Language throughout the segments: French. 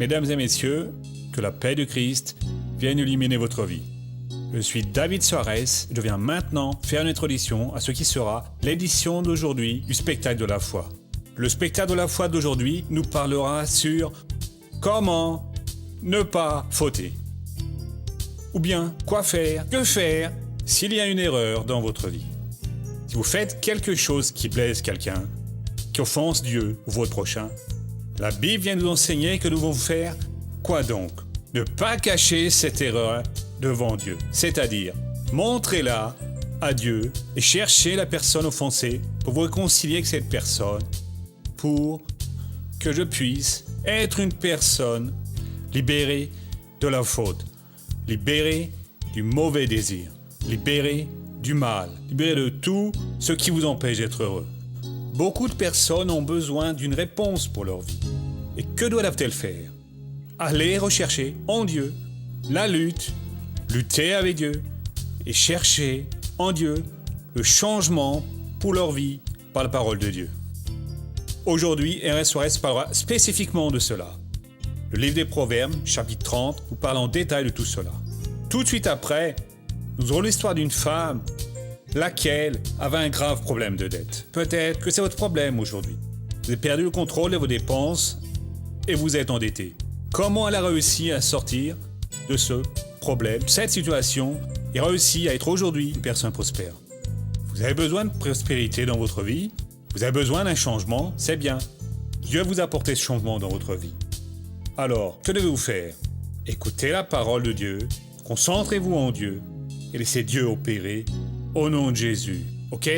Mesdames et messieurs, que la paix de Christ vienne illuminer votre vie. Je suis David Soares et je viens maintenant faire une introduction à ce qui sera l'édition d'aujourd'hui du spectacle de la foi. Le spectacle de la foi d'aujourd'hui nous parlera sur comment ne pas fauter. Ou bien, quoi faire, que faire s'il y a une erreur dans votre vie. Si vous faites quelque chose qui blesse quelqu'un, qui offense Dieu ou votre prochain, la Bible vient nous enseigner que nous devons faire quoi donc? Ne pas cacher cette erreur devant Dieu, c'est-à-dire montrez-la à Dieu et cherchez la personne offensée pour vous réconcilier avec cette personne, pour que je puisse être une personne libérée de la faute, libérée du mauvais désir, libérée du mal, libérée de tout ce qui vous empêche d'être heureux. Beaucoup de personnes ont besoin d'une réponse pour leur vie. Et que doivent-elles faire? Aller rechercher en Dieu la lutte, lutter avec Dieu et chercher en Dieu le changement pour leur vie par la parole de Dieu. Aujourd'hui, RS Soares parlera spécifiquement de cela. Le livre des Proverbes, chapitre 30, vous parle en détail de tout cela. Tout de suite après, nous aurons l'histoire d'une femme laquelle avait un grave problème de dette. Peut-être que c'est votre problème aujourd'hui. Vous avez perdu le contrôle de vos dépenses et vous êtes endetté. Comment elle a réussi à sortir de ce problème, de cette situation, et réussi à être aujourd'hui une personne prospère? Vous avez besoin de prospérité dans votre vie, vous avez besoin d'un changement, c'est bien. Dieu vous a apporté ce changement dans votre vie. Alors, que devez-vous faire? Écoutez la parole de Dieu, concentrez-vous en Dieu et laissez Dieu opérer au nom de Jésus. Ok?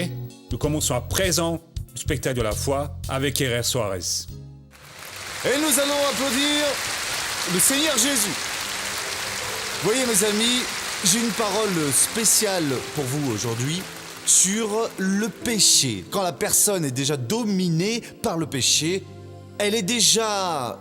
Nous commençons à présent le spectacle de la foi avec RR Soares. Et nous allons applaudir le Seigneur Jésus. Voyez mes amis, j'ai une parole spéciale pour vous aujourd'hui sur le péché. Quand la personne est déjà dominée par le péché, elle est déjà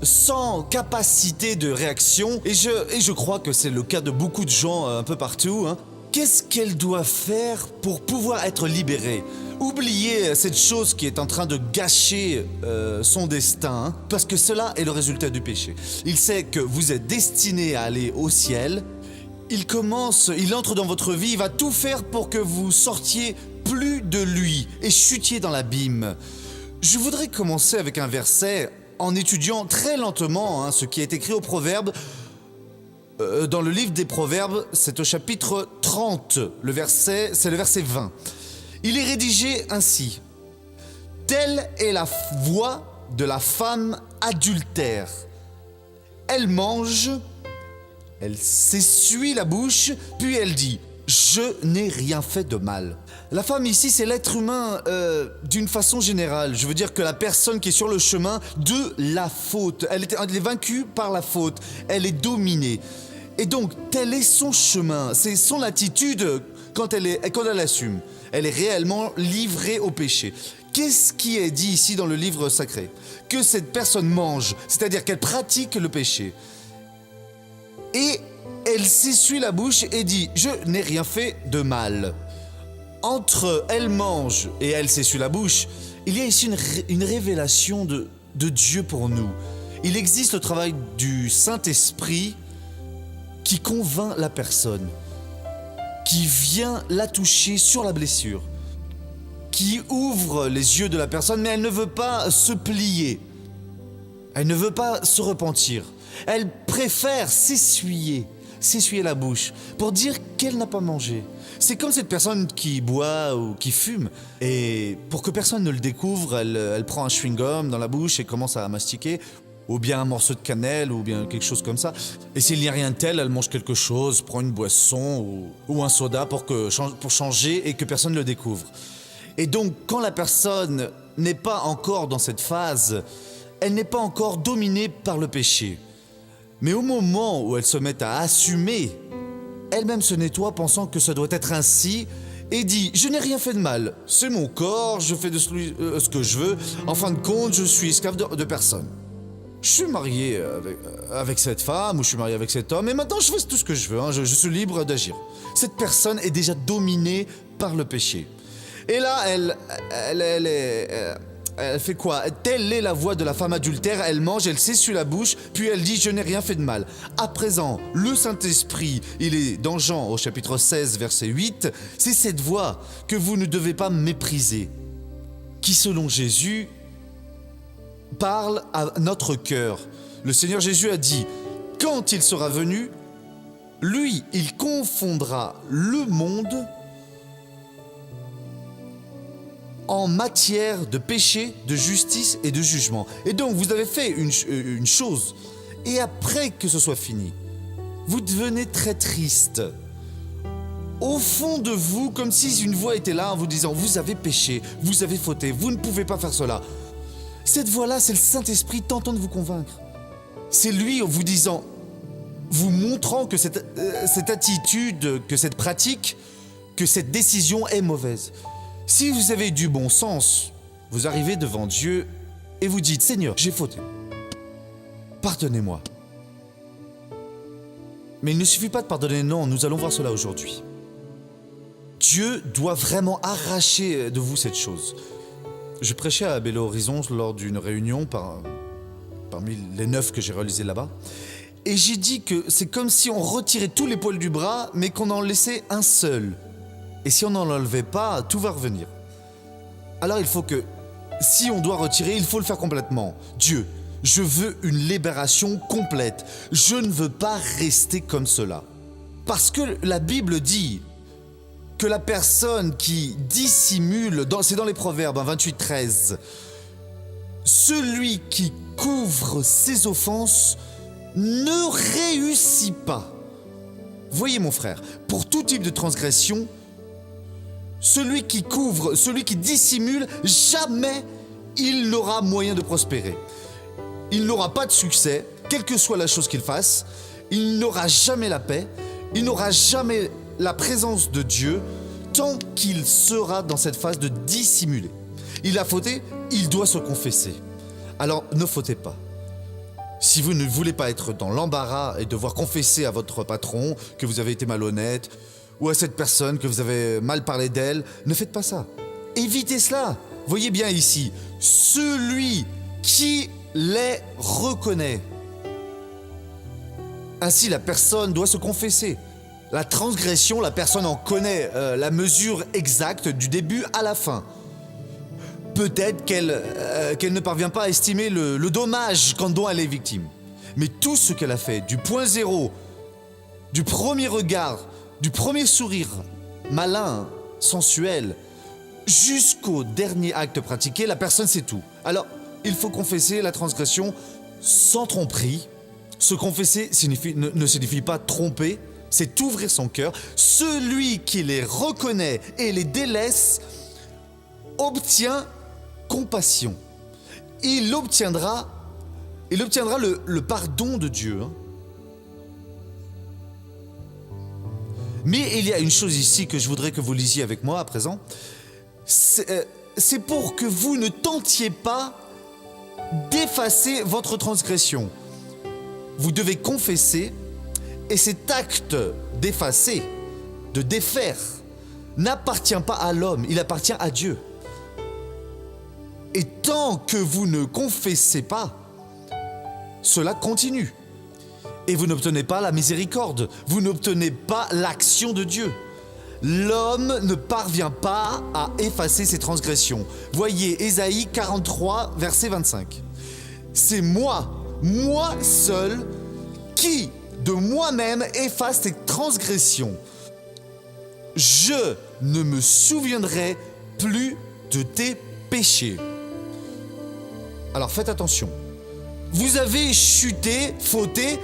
sans capacité de réaction. Et je crois que c'est le cas de beaucoup de gens un peu partout. Qu'est-ce qu'elle doit faire pour pouvoir être libérée? Oubliez cette chose qui est en train de gâcher son destin, parce que cela est le résultat du péché. Il sait que vous êtes destiné à aller au ciel. Il entre dans votre vie, il va tout faire pour que vous sortiez plus de lui et chutiez dans l'abîme. Je voudrais commencer avec un verset en étudiant très lentement ce qui est écrit au Proverbe. Dans le livre des Proverbes, c'est au chapitre 30, c'est le verset 20. Il est rédigé ainsi. « Telle est la voix de la femme adultère. Elle mange, elle s'essuie la bouche, puis elle dit « Je n'ai rien fait de mal ». La femme ici, c'est l'être humain d'une façon générale. Je veux dire que la personne qui est sur le chemin de la faute, elle est vaincue par la faute, elle est dominée. Et donc, tel est son chemin, c'est son attitude quand elle assume. Elle est réellement livrée au péché. Qu'est-ce qui est dit ici dans le livre sacré? Que cette personne mange, c'est-à-dire qu'elle pratique le péché. Et elle s'essuie la bouche et dit « Je n'ai rien fait de mal ». Entre elle mange et elle s'essuie la bouche, il y a ici une révélation de Dieu pour nous. Il existe le travail du Saint-Esprit qui convainc la personne, qui vient la toucher sur la blessure, qui ouvre les yeux de la personne, mais elle ne veut pas se plier. Elle ne veut pas se repentir. Elle préfère s'essuyer la bouche pour dire qu'elle n'a pas mangé. C'est comme cette personne qui boit ou qui fume, et pour que personne ne le découvre, elle prend un chewing-gum dans la bouche et commence à mastiquer, ou bien un morceau de cannelle, ou bien quelque chose comme ça. Et s'il n'y a rien de tel, elle mange quelque chose, prend une boisson ou un soda pour changer et que personne ne le découvre. Et donc, quand la personne n'est pas encore dans cette phase, elle n'est pas encore dominée par le péché. Mais au moment où elle se met à assumer, elle-même se nettoie pensant que ça doit être ainsi et dit « Je n'ai rien fait de mal, c'est mon corps, je fais de ce que je veux, en fin de compte, je suis esclave de personne. Je suis marié avec cette femme ou je suis marié avec cet homme et maintenant je fais tout ce que je veux, je suis libre d'agir. » Cette personne est déjà dominée par le péché. Et là, elle fait quoi? Telle est la voix de la femme adultère, elle mange, elle s'essuie la bouche, puis elle dit « Je n'ai rien fait de mal ». À présent, le Saint-Esprit, il est dans Jean au chapitre 16, verset 8, c'est cette voix que vous ne devez pas mépriser, qui selon Jésus parle à notre cœur. Le Seigneur Jésus a dit « Quand il sera venu, lui, il confondra le monde en matière de péché, de justice et de jugement. » Et donc, vous avez fait une chose, et après que ce soit fini, vous devenez très triste. Au fond de vous, comme si une voix était là en vous disant « Vous avez péché, vous avez fauté, vous ne pouvez pas faire cela. » Cette voix-là, c'est le Saint-Esprit tentant de vous convaincre. C'est lui en vous disant, vous montrant que cette attitude, que cette pratique, que cette décision est mauvaise. Si vous avez du bon sens, vous arrivez devant Dieu et vous dites « Seigneur, j'ai fauté. Pardonnez-moi. » Mais il ne suffit pas de pardonner, non, nous allons voir cela aujourd'hui. Dieu doit vraiment arracher de vous cette chose. Je prêchais à Belo Horizon lors d'une réunion parmi les 9 que j'ai réalisés là-bas. Et j'ai dit que c'est comme si on retirait tous les poils du bras, mais qu'on en laissait un seul. Et si on n'en enlevait pas, tout va revenir. Alors il faut que, si on doit retirer, il faut le faire complètement. Dieu, je veux une libération complète. Je ne veux pas rester comme cela. Parce que la Bible dit que la personne qui dissimule, c'est dans les Proverbes 28-13, celui qui couvre ses offenses ne réussit pas. Voyez mon frère, pour tout type de transgression, celui qui couvre, celui qui dissimule, jamais il n'aura moyen de prospérer. Il n'aura pas de succès, quelle que soit la chose qu'il fasse, il n'aura jamais la paix, il n'aura jamais la présence de Dieu tant qu'il sera dans cette phase de dissimuler. Il a fauté, il doit se confesser. Alors ne fautez pas. Si vous ne voulez pas être dans l'embarras et devoir confesser à votre patron que vous avez été malhonnête ou à cette personne que vous avez mal parlé d'elle, ne faites pas ça. Évitez cela. Voyez bien ici, celui qui les reconnaît. Ainsi, la personne doit se confesser. La transgression, la personne en connaît la mesure exacte du début à la fin. Peut-être qu'elle ne parvient pas à estimer le dommage dont elle est victime. Mais tout ce qu'elle a fait, du point zéro, du premier regard, du premier sourire malin, sensuel, jusqu'au dernier acte pratiqué, la personne sait tout. Alors, il faut confesser la transgression sans tromperie. Se confesser ne signifie pas tromper, c'est ouvrir son cœur. Celui qui les reconnaît et les délaisse obtient compassion. Il obtiendra le pardon de Dieu. Mais il y a une chose ici que je voudrais que vous lisiez avec moi à présent. C'est pour que vous ne tentiez pas d'effacer votre transgression. Vous devez confesser, et cet acte d'effacer, de défaire, n'appartient pas à l'homme, il appartient à Dieu. Et tant que vous ne confessez pas, cela continue. Et vous n'obtenez pas la miséricorde, vous n'obtenez pas l'action de Dieu. L'homme ne parvient pas à effacer ses transgressions. Voyez Ésaïe 43, verset 25. C'est moi seul, qui de moi-même efface tes transgressions. Je ne me souviendrai plus de tes péchés. Alors faites attention. Vous avez chuté, fauté,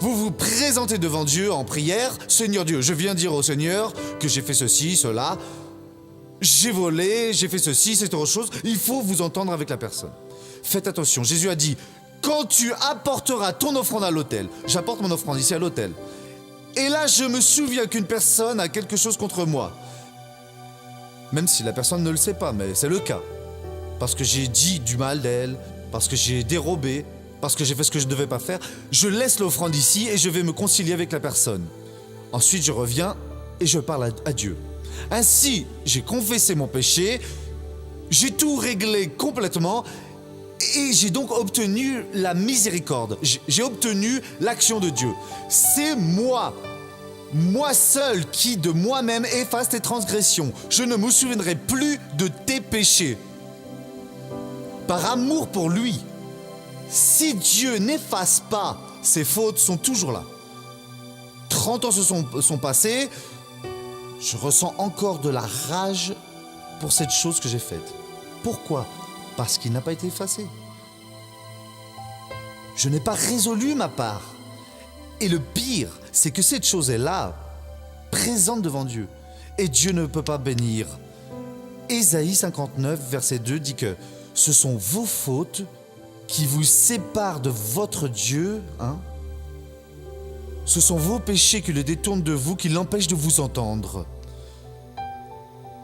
vous vous présentez devant Dieu en prière. Seigneur Dieu, je viens dire au Seigneur que j'ai fait ceci, cela. J'ai volé, j'ai fait ceci, c'est autre chose. Il faut vous entendre avec la personne. Faites attention, Jésus a dit, quand tu apporteras ton offrande à l'autel, j'apporte mon offrande ici à l'autel, et là je me souviens qu'une personne a quelque chose contre moi, même si la personne ne le sait pas, mais c'est le cas, parce que j'ai dit du mal d'elle, parce que j'ai dérobé, parce que j'ai fait ce que je ne devais pas faire, je laisse l'offrande ici et je vais me concilier avec la personne. Ensuite je reviens et je parle à Dieu. Ainsi, j'ai confessé mon péché, J'ai tout réglé complètement et j'ai donc obtenu la miséricorde. J'ai obtenu l'action de Dieu. C'est moi seul qui de moi-même efface tes transgressions. Je ne me souviendrai plus de tes péchés. Par amour pour lui, si Dieu n'efface pas, ses fautes sont toujours là. 30 ans se sont passés, je ressens encore de la rage pour cette chose que j'ai faite. Pourquoi ? Parce qu'il n'a pas été effacé. Je n'ai pas résolu ma part. Et le pire, c'est que cette chose est là, présente devant Dieu. Et Dieu ne peut pas bénir. Ésaïe 59, verset 2 dit que ce sont vos fautes qui vous séparent de votre Dieu. Ce sont vos péchés qui le détournent de vous, qui l'empêchent de vous entendre.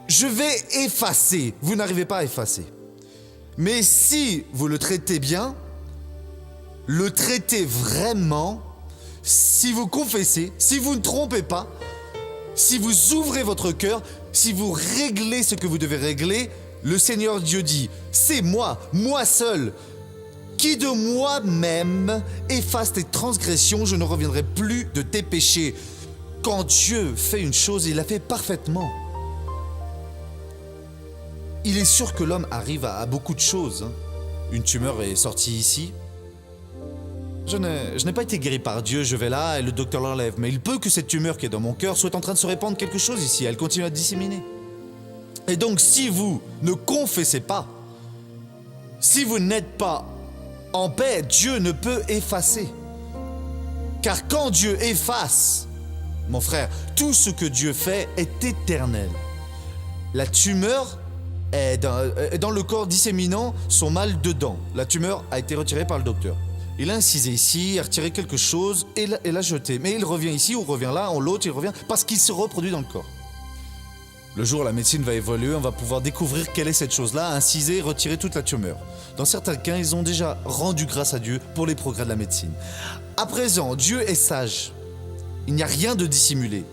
Je vais effacer. Vous n'arrivez pas à effacer. Mais si vous le traitez bien, le traitez vraiment, si vous confessez, si vous ne trompez pas, si vous ouvrez votre cœur, si vous réglez ce que vous devez régler, le Seigneur Dieu dit, c'est moi seul, qui de moi-même efface tes transgressions, je ne reviendrai plus de tes péchés. Quand Dieu fait une chose, il la fait parfaitement. Il est sûr que l'homme arrive à beaucoup de choses. Une tumeur est sortie ici. Je n'ai pas été guéri par Dieu, je vais là et le docteur l'enlève. Mais il peut que cette tumeur qui est dans mon cœur soit en train de se répandre quelque chose ici. Elle continue à disséminer. Et donc si vous ne confessez pas, si vous n'êtes pas en paix, Dieu ne peut effacer. Car quand Dieu efface, mon frère, tout ce que Dieu fait est éternel. La tumeur est dans le corps disséminant son mal dedans. La tumeur a été retirée par le docteur. Il a incisé ici, a retiré quelque chose et l'a jeté. Mais il revient ici ou revient là, en l'autre, il revient parce qu'il se reproduit dans le corps. Le jour où la médecine va évoluer, on va pouvoir découvrir quelle est cette chose-là, inciser, retirer toute la tumeur. Dans certains cas, ils ont déjà rendu grâce à Dieu pour les progrès de la médecine. À présent, Dieu est sage. Il n'y a rien de dissimulé.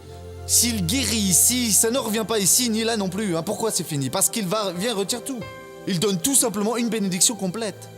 S'il guérit ici, ça ne revient pas ici ni là non plus. Pourquoi c'est fini ? Parce qu'il vient retire tout. Il donne tout simplement une bénédiction complète.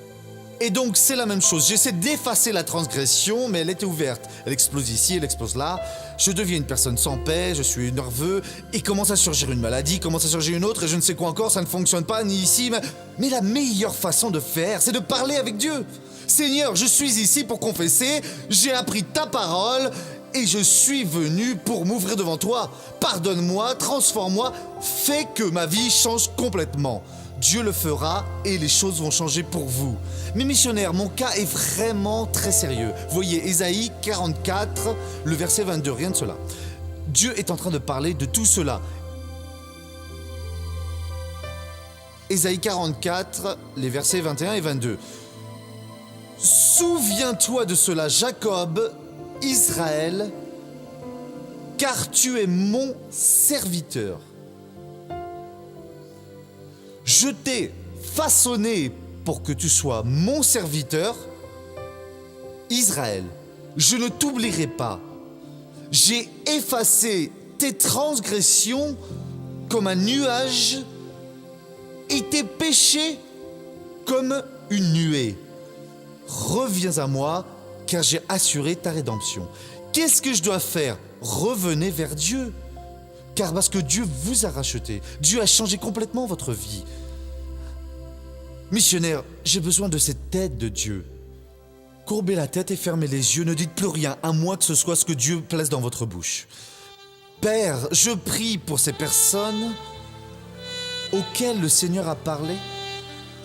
Et donc c'est la même chose, j'essaie d'effacer la transgression, mais elle était ouverte. Elle explose ici, elle explose là, je deviens une personne sans paix, je suis nerveux, et commence à surgir une maladie, commence à surgir une autre, et je ne sais quoi encore, ça ne fonctionne pas, ni ici, mais la meilleure façon de faire, c'est de parler avec Dieu. Seigneur, je suis ici pour confesser, j'ai appris ta parole, et je suis venu pour m'ouvrir devant toi. Pardonne-moi, transforme-moi, fais que ma vie change complètement. Dieu le fera et les choses vont changer pour vous. Mais missionnaire, mon cas est vraiment très sérieux. Voyez, Ésaïe 44, le verset 22, rien de cela. Dieu est en train de parler de tout cela. Ésaïe 44, les versets 21 et 22. Souviens-toi de cela, Jacob, Israël, car tu es mon serviteur. Je t'ai façonné pour que tu sois mon serviteur, Israël. Je ne t'oublierai pas. J'ai effacé tes transgressions comme un nuage et tes péchés comme une nuée. Reviens à moi, car j'ai assuré ta rédemption. Qu'est-ce que je dois faire ? Revenez vers Dieu. Car parce que Dieu vous a racheté, Dieu a changé complètement votre vie. Missionnaire, j'ai besoin de cette aide de Dieu. Courbez la tête et fermez les yeux, ne dites plus rien, à moins que ce soit ce que Dieu place dans votre bouche. Père, je prie pour ces personnes auxquelles le Seigneur a parlé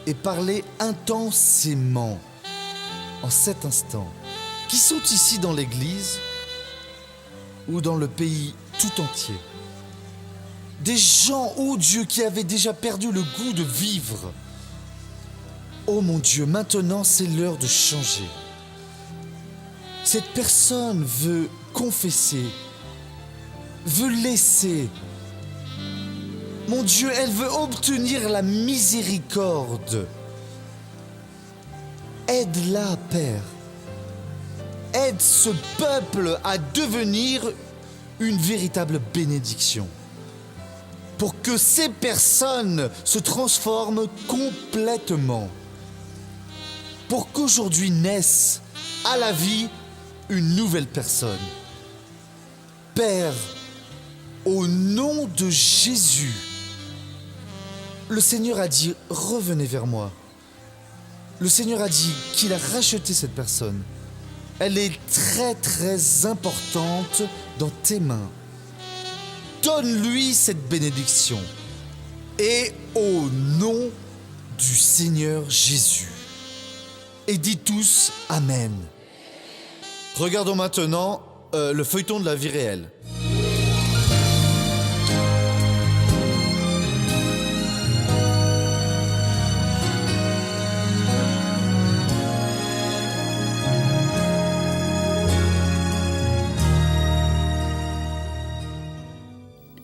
et parlé intensément en cet instant, qui sont ici dans l'église ou dans le pays tout entier. Des gens, oh Dieu, qui avaient déjà perdu le goût de vivre. Oh mon Dieu, maintenant c'est l'heure de changer. Cette personne veut confesser, veut laisser. Mon Dieu, elle veut obtenir la miséricorde. Aide-la, Père. Aide ce peuple à devenir une véritable bénédiction. pour que ces personnes se transforment complètement. Pour qu'aujourd'hui naisse à la vie une nouvelle personne. Père, au nom de Jésus, le Seigneur a dit « Revenez vers moi ». Le Seigneur a dit qu'il a racheté cette personne. Elle est très très importante dans tes mains. Donne-lui cette bénédiction. Et au nom du Seigneur Jésus. Et dis tous Amen. Regardons maintenant le feuilleton de la vie réelle.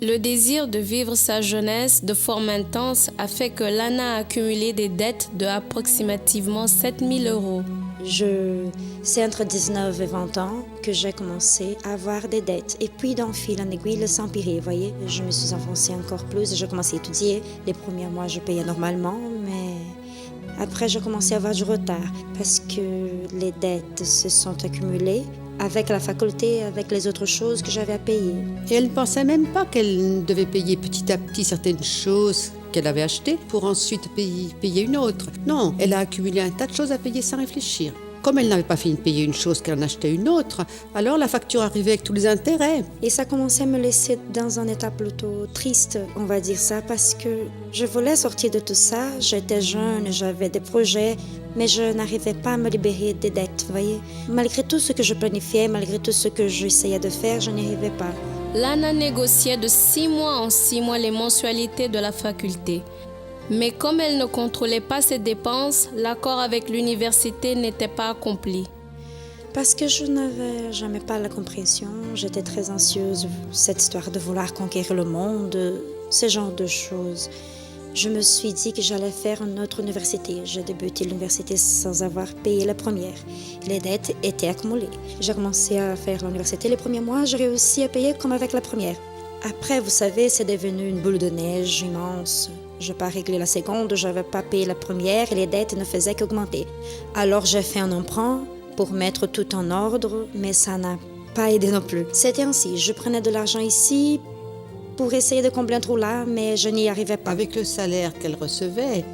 Le désir de vivre sa jeunesse de forme intense a fait que Lana a accumulé des dettes de approximativement 7 000 €. C'est entre 19 et 20 ans que j'ai commencé à avoir des dettes. Et puis, d'en fil en aiguille, ça empirait, vous voyez. Je me suis enfoncée encore plus et j'ai commencé à étudier. Les premiers mois, je payais normalement, mais après, j'ai commencé à avoir du retard parce que les dettes se sont accumulées avec la faculté, avec les autres choses que j'avais à payer. Et elle ne pensait même pas qu'elle devait payer petit à petit certaines choses qu'elle avait achetées pour ensuite payer une autre. Non, elle a accumulé un tas de choses à payer sans réfléchir. Comme elle n'avait pas fini de payer une chose qu'elle en achetait une autre, alors la facture arrivait avec tous les intérêts. Et ça commençait à me laisser dans un état plutôt triste, on va dire ça, parce que je voulais sortir de tout ça. J'étais jeune, j'avais des projets, mais je n'arrivais pas à me libérer des dettes, vous voyez. Malgré tout ce que je planifiais, malgré tout ce que j'essayais de faire, je n'y arrivais pas. Lana négociait de 6 mois en 6 mois les mensualités de la faculté. Mais comme elle ne contrôlait pas ses dépenses, l'accord avec l'université n'était pas accompli. Parce que je n'avais jamais pas la compréhension, j'étais très anxieuse, cette histoire de vouloir conquérir le monde, ce genre de choses. Je me suis dit que j'allais faire une autre université. J'ai débuté l'université sans avoir payé la première. Les dettes étaient accumulées. J'ai commencé à faire l'université les premiers mois, j'ai réussi à payer comme avec la première. Après, vous savez, c'est devenu une boule de neige immense. Je n'ai pas réglé la seconde, je n'avais pas payé la première et les dettes ne faisaient qu'augmenter. Alors j'ai fait un emprunt pour mettre tout en ordre, mais ça n'a pas aidé non plus. C'était ainsi, je prenais de l'argent ici pour essayer de combler un trou là, mais je n'y arrivais pas. Avec le salaire qu'elle recevait,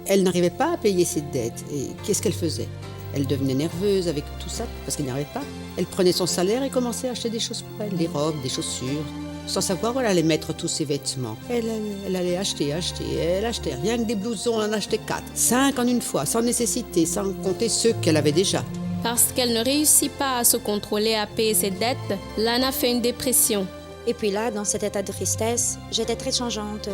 elle n'arrivait pas à payer ses dettes. Et qu'est-ce qu'elle faisait ? Elle devenait nerveuse avec tout ça parce qu'elle n'y arrivait pas. Elle prenait son salaire et commençait à acheter des choses pour elle, des robes, des chaussures, sans savoir où elle allait mettre tous ses vêtements. Elle allait acheter, elle achetait rien que des blousons, elle en achetait 4, 5 en une fois, sans nécessité, sans compter ceux qu'elle avait déjà. Parce qu'elle ne réussit pas à se contrôler à payer ses dettes, Lana fait une dépression. Et puis là, dans cet état de tristesse, j'étais très changeante.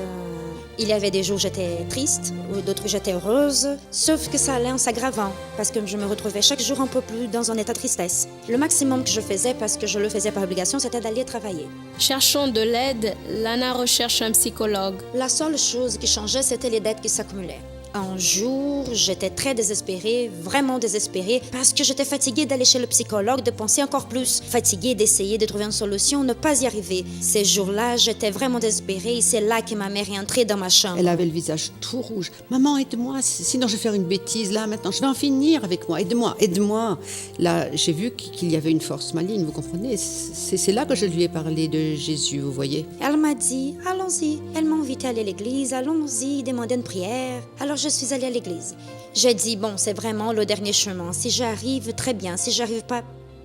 Il y avait des jours où j'étais triste, ou d'autres où j'étais heureuse, sauf que ça allait en s'aggravant, parce que je me retrouvais chaque jour un peu plus dans un état de tristesse. Le maximum que je faisais, parce que je le faisais par obligation, c'était d'aller travailler. Cherchant de l'aide, Lana recherche un psychologue. La seule chose qui changeait, c'était les dettes qui s'accumulaient. Un jour, j'étais très désespérée, vraiment désespérée, parce que j'étais fatiguée d'aller chez le psychologue, de penser encore plus, fatiguée d'essayer de trouver une solution, ne pas y arriver. Ces jours-là, j'étais vraiment désespérée et c'est là que ma mère est entrée dans ma chambre. Elle avait le visage tout rouge. « Maman, aide-moi, sinon je vais faire une bêtise là maintenant, je vais en finir avec moi, aide-moi, aide-moi ». Là, j'ai vu qu'il y avait une force maligne, vous comprenez ? C'est là que je lui ai parlé de Jésus, vous voyez. Elle m'a dit « Allons-y ». Elle m'a invitée à aller à l'église, allons-y, demander une prière. Alors je suis allée à l'église. J'ai dit, bon, c'est vraiment le dernier chemin. Si j'arrive, très bien. Si j'arrive pas,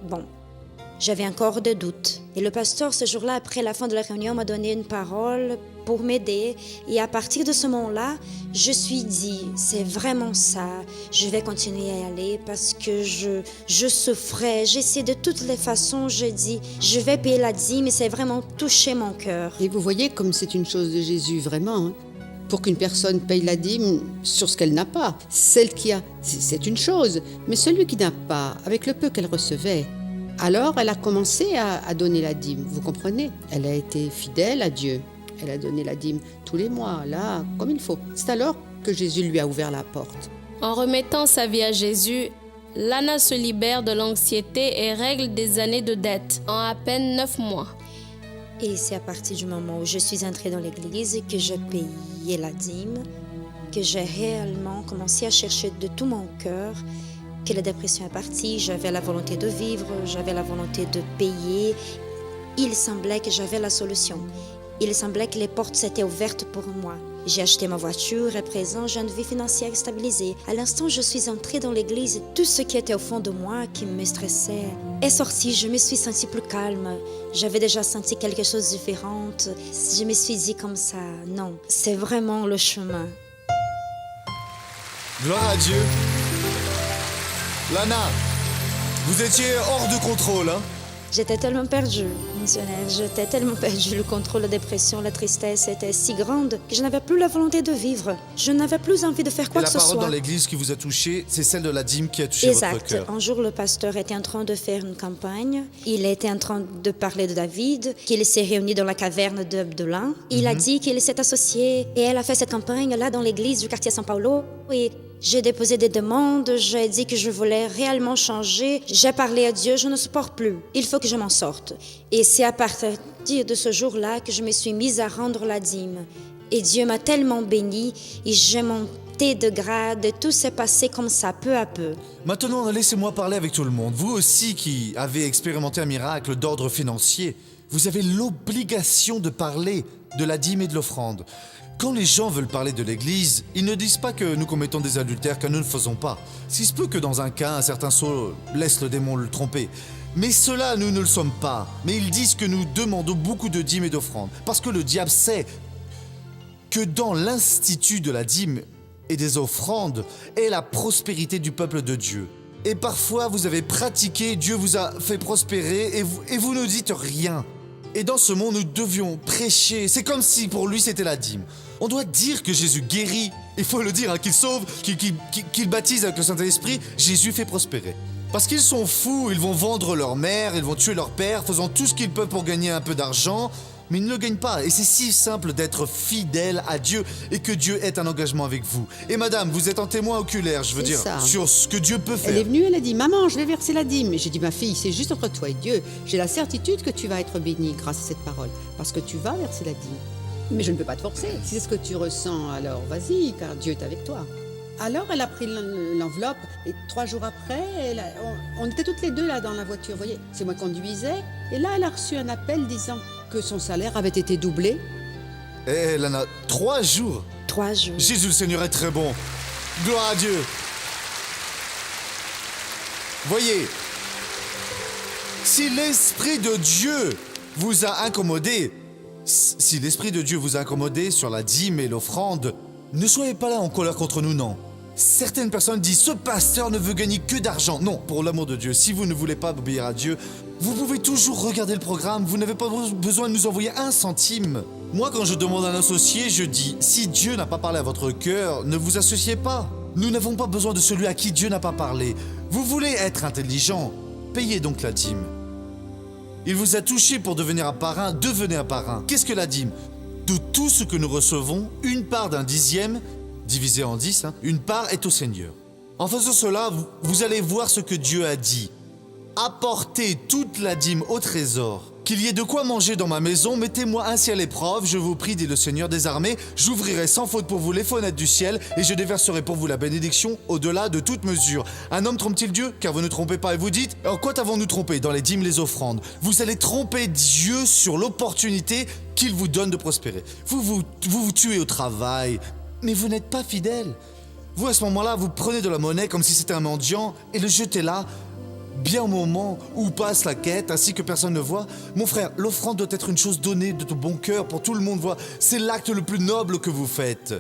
bon. J'avais encore des doutes. Et le pasteur, ce jour-là, après la fin de la réunion, m'a donné une parole pour m'aider. Et à partir de ce moment-là, je suis dit, c'est vraiment ça. Je vais continuer à y aller parce que je souffrais. J'essayais de toutes les façons. Je dis, je vais payer la dîme, mais c'est vraiment touché mon cœur. Et vous voyez comme c'est une chose de Jésus, vraiment, hein. Pour qu'une personne paye la dîme sur ce qu'elle n'a pas. Celle qui a, c'est une chose, mais celui qui n'a pas, avec le peu qu'elle recevait, alors elle a commencé à donner la dîme, vous comprenez ? Elle a été fidèle à Dieu, elle a donné la dîme tous les mois, là, comme il faut. C'est alors que Jésus lui a ouvert la porte. En remettant sa vie à Jésus, Lana se libère de l'anxiété et règle des années de dette en à peine 9 mois. Et c'est à partir du moment où je suis entrée dans l'église que je payais la dîme, que j'ai réellement commencé à chercher de tout mon cœur, que la dépression est partie, j'avais la volonté de vivre, j'avais la volonté de payer. Il semblait que j'avais la solution. Il semblait que les portes s'étaient ouvertes pour moi. J'ai acheté ma voiture et présent, j'ai une vie financière stabilisée. À l'instant où je suis entrée dans l'église, tout ce qui était au fond de moi, qui me stressait, est sorti. Je me suis sentie plus calme. J'avais déjà senti quelque chose de différent. Je me suis dit comme ça, non, c'est vraiment le chemin. Gloire à Dieu. Lana, vous étiez hors de contrôle, hein? J'étais tellement perdue, missionnaire. J'étais tellement perdue. Le contrôle, la dépression, la tristesse était si grande que je n'avais plus la volonté de vivre. Je n'avais plus envie de faire quoi Et que ce la parole soit. dans l'église qui vous a touché, c'est celle de la dîme qui a touché votre Exact. cœur. Un jour, le pasteur était en train de faire une campagne. Il était en train de parler de David, qu'il s'est réuni dans la caverne d'Abdullah. Il a dit qu'il s'est associé et elle a fait cette campagne là dans l'église du quartier São Paulo. Et j'ai déposé des demandes, j'ai dit que je voulais réellement changer. J'ai parlé à Dieu, je ne supporte plus. Il faut que je m'en sorte. Et c'est à partir de ce jour-là que je me suis mise à rendre la dîme. Et Dieu m'a tellement bénie et j'ai monté de grade. Tout s'est passé comme ça, peu à peu. Maintenant, laissez-moi parler avec tout le monde. Vous aussi qui avez expérimenté un miracle d'ordre financier, vous avez l'obligation de parler de la dîme et de l'offrande. Quand les gens veulent parler de l'Église, ils ne disent pas que nous commettons des adultères, que nous ne faisons pas. S'il se peut que dans un cas, un certain sot laisse le démon le tromper. Mais cela, nous ne le sommes pas. Mais ils disent que nous demandons beaucoup de dîmes et d'offrandes. Parce que le diable sait que dans l'institut de la dîme et des offrandes est la prospérité du peuple de Dieu. Et parfois, vous avez pratiqué, Dieu vous a fait prospérer et vous ne dites rien. Et dans ce monde, nous devions prêcher. C'est comme si pour lui, c'était la dîme. On doit dire que Jésus guérit. Il faut le dire, hein, qu'il sauve, qu'il baptise avec le Saint-Esprit. Jésus fait prospérer. Parce qu'ils sont fous, ils vont vendre leur mère, ils vont tuer leur père, faisant tout ce qu'ils peuvent pour gagner un peu d'argent. Mais ils ne le gagnent pas. Et c'est si simple d'être fidèle à Dieu et que Dieu ait un engagement avec vous. Et madame, vous êtes un témoin oculaire, je veux C'est dire, ça. sur ce que Dieu peut faire. Elle est venue, elle a dit, maman, je vais verser la dîme. J'ai dit, ma fille, c'est juste entre toi et Dieu. J'ai la certitude que tu vas être bénie grâce à cette parole. Parce que tu vas verser la dîme. Mais je ne peux pas te forcer. Si c'est ce que tu ressens, alors vas-y, car Dieu est avec toi. Alors elle a pris l'enveloppe et 3 jours après, on était toutes les deux là dans la voiture, vous voyez, c'est moi qui conduisais. Et là, elle a reçu un appel disant que son salaire avait été doublé. Et elle en a 3 jours. 3 jours. Jésus le Seigneur est très bon. Gloire à Dieu. Voyez, si l'Esprit de Dieu vous a incommodé, si l'Esprit de Dieu vous a incommodé sur la dîme et l'offrande, ne soyez pas là en colère contre nous, non. Certaines personnes disent « Ce pasteur ne veut gagner que d'argent ». Non, pour l'amour de Dieu, si vous ne voulez pas obéir à Dieu, vous pouvez toujours regarder le programme, vous n'avez pas besoin de nous envoyer 1 centime. Moi, quand je demande un associé, je dis « Si Dieu n'a pas parlé à votre cœur, ne vous associez pas. Nous n'avons pas besoin de celui à qui Dieu n'a pas parlé. Vous voulez être intelligent, payez donc la dîme. Il vous a touché pour devenir un parrain, devenez un parrain. Qu'est-ce que la dîme ? De tout ce que nous recevons, une part d'un dixième, divisé en 10, une part est au Seigneur. En faisant cela, vous allez voir ce que Dieu a dit. Apportez toute la dîme au trésor. Qu'il y ait de quoi manger dans ma maison, mettez-moi ainsi à l'épreuve, je vous prie, dit le Seigneur des armées, j'ouvrirai sans faute pour vous les fenêtres du ciel, et je déverserai pour vous la bénédiction au-delà de toute mesure. Un homme trompe-t-il Dieu? Car vous ne trompez pas, et vous dites, en quoi t'avons-nous trompé? Dans les dîmes, les offrandes. Vous allez tromper Dieu sur l'opportunité qu'il vous donne de prospérer. Vous tuez au travail, mais vous n'êtes pas fidèle. Vous, à ce moment-là, vous prenez de la monnaie comme si c'était un mendiant, et le jetez là, bien au moment où passe la quête, ainsi que personne ne voit. Mon frère, l'offrande doit être une chose donnée de ton bon cœur pour tout le monde voir. C'est l'acte le plus noble que vous faites.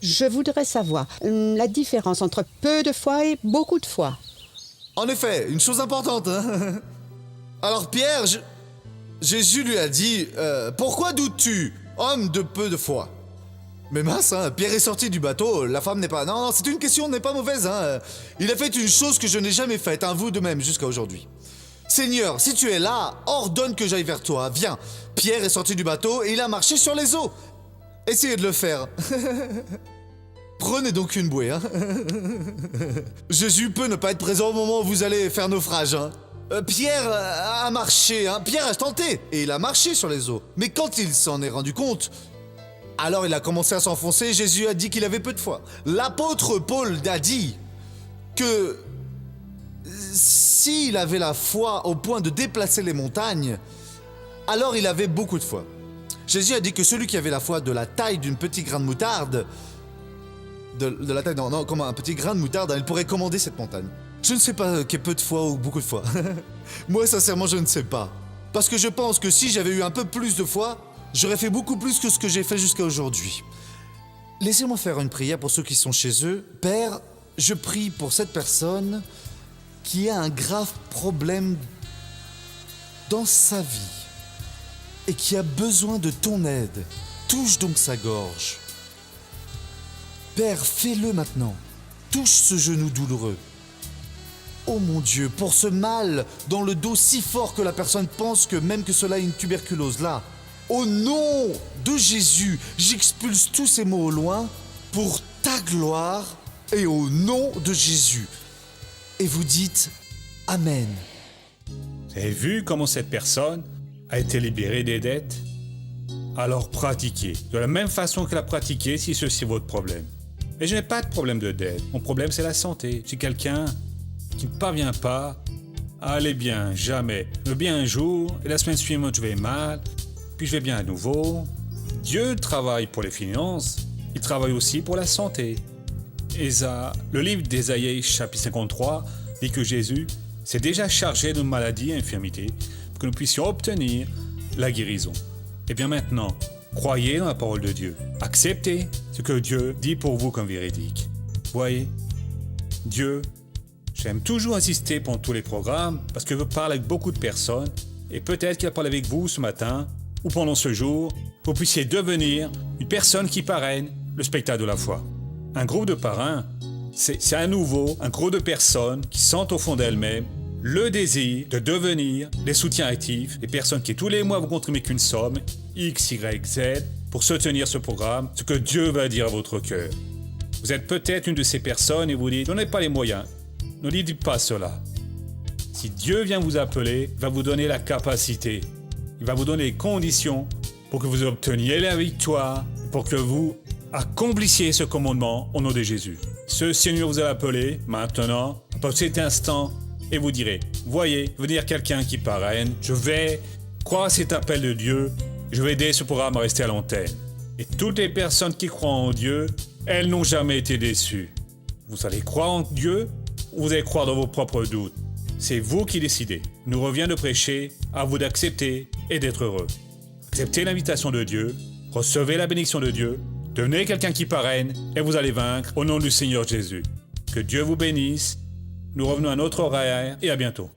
Je voudrais savoir la différence entre peu de foi et beaucoup de foi. En effet, une chose importante. Alors Pierre, Jésus lui a dit, pourquoi doutes-tu, homme de peu de foi? Mais mince, Pierre est sorti du bateau, la femme n'est pas... Non, c'est une question, n'est pas mauvaise. Il a fait une chose que je n'ai jamais faite, vous de même, jusqu'à aujourd'hui. Seigneur, si tu es là, ordonne que j'aille vers toi, viens. Pierre est sorti du bateau et il a marché sur les eaux. Essayez de le faire. Prenez donc une bouée, hein. Jésus peut ne pas être présent au moment où vous allez faire naufrage, hein. Pierre a marché, hein. Pierre a tenté, et il a marché sur les eaux. Mais quand il s'en est rendu compte, alors il a commencé à s'enfoncer et Jésus a dit qu'il avait peu de foi. L'apôtre Paul a dit que s'il avait la foi au point de déplacer les montagnes, alors il avait beaucoup de foi. Jésus a dit que celui qui avait la foi de la taille d'une petite grain de moutarde, de la taille, non, comme un petit grain de moutarde, il pourrait commander cette montagne. Je ne sais pas qu'est peu de foi ou beaucoup de foi. Moi, sincèrement, je ne sais pas. Parce que je pense que si j'avais eu un peu plus de foi, j'aurais fait beaucoup plus que ce que j'ai fait jusqu'à aujourd'hui. Laissez-moi faire une prière pour ceux qui sont chez eux. Père, je prie pour cette personne qui a un grave problème dans sa vie et qui a besoin de ton aide. Touche donc sa gorge. Père, fais-le maintenant. Touche ce genou douloureux. Oh mon Dieu, pour ce mal dans le dos si fort que la personne pense que même que cela est une tuberculose, là. Au nom de Jésus, j'expulse tous ces mots au loin pour ta gloire et au nom de Jésus. Et vous dites Amen. Vous avez vu comment cette personne a été libérée des dettes? Alors pratiquez, de la même façon qu'elle a pratiqué si ceci est votre problème. Et je n'ai pas de problème de dette, mon problème c'est la santé. J'ai quelqu'un qui ne parvient pas à aller bien, jamais. Je vais bien un jour, et la semaine suivante je vais mal, puis je vais bien à nouveau. Dieu travaille pour les finances, il travaille aussi pour la santé. Le livre d'Ésaïe, chapitre 53, dit que Jésus s'est déjà chargé de maladies et infirmités pour que nous puissions obtenir la guérison. Et bien maintenant, croyez dans la parole de Dieu. Acceptez ce que Dieu dit pour vous comme véridique. Voyez, Dieu, j'aime toujours insister pendant tous les programmes parce que je parle avec beaucoup de personnes et peut-être qu'il a parlé avec vous ce matin ou pendant ce jour pour que vous puissiez devenir une personne qui parraine le spectacle de la foi. Un groupe de parrains, c'est à nouveau un groupe de personnes qui sentent au fond d'elles-mêmes le désir de devenir des soutiens actifs, des personnes qui tous les mois vous contribuent qu'une somme, X, Y, Z, pour soutenir ce programme, ce que Dieu va dire à votre cœur. Vous êtes peut-être une de ces personnes et vous dites, je n'ai pas les moyens. Ne dites pas cela. Si Dieu vient vous appeler, il va vous donner la capacité. Il va vous donner les conditions pour que vous obteniez la victoire, pour que vous accomplissiez ce commandement au nom de Jésus. Ce Seigneur vous a appelé maintenant, à cet instant, et vous direz, voyez, venir quelqu'un qui parraine, je vais croire à cet appel de Dieu, je vais aider ce programme à rester à l'antenne. Et toutes les personnes qui croient en Dieu, elles n'ont jamais été déçues. Vous allez croire en Dieu ou vous allez croire dans vos propres doutes. C'est vous qui décidez. Il nous revient de prêcher, à vous d'accepter et d'être heureux. Acceptez l'invitation de Dieu, recevez la bénédiction de Dieu, devenez quelqu'un qui parraine et vous allez vaincre au nom du Seigneur Jésus. Que Dieu vous bénisse. Nous revenons à notre horaire et à bientôt.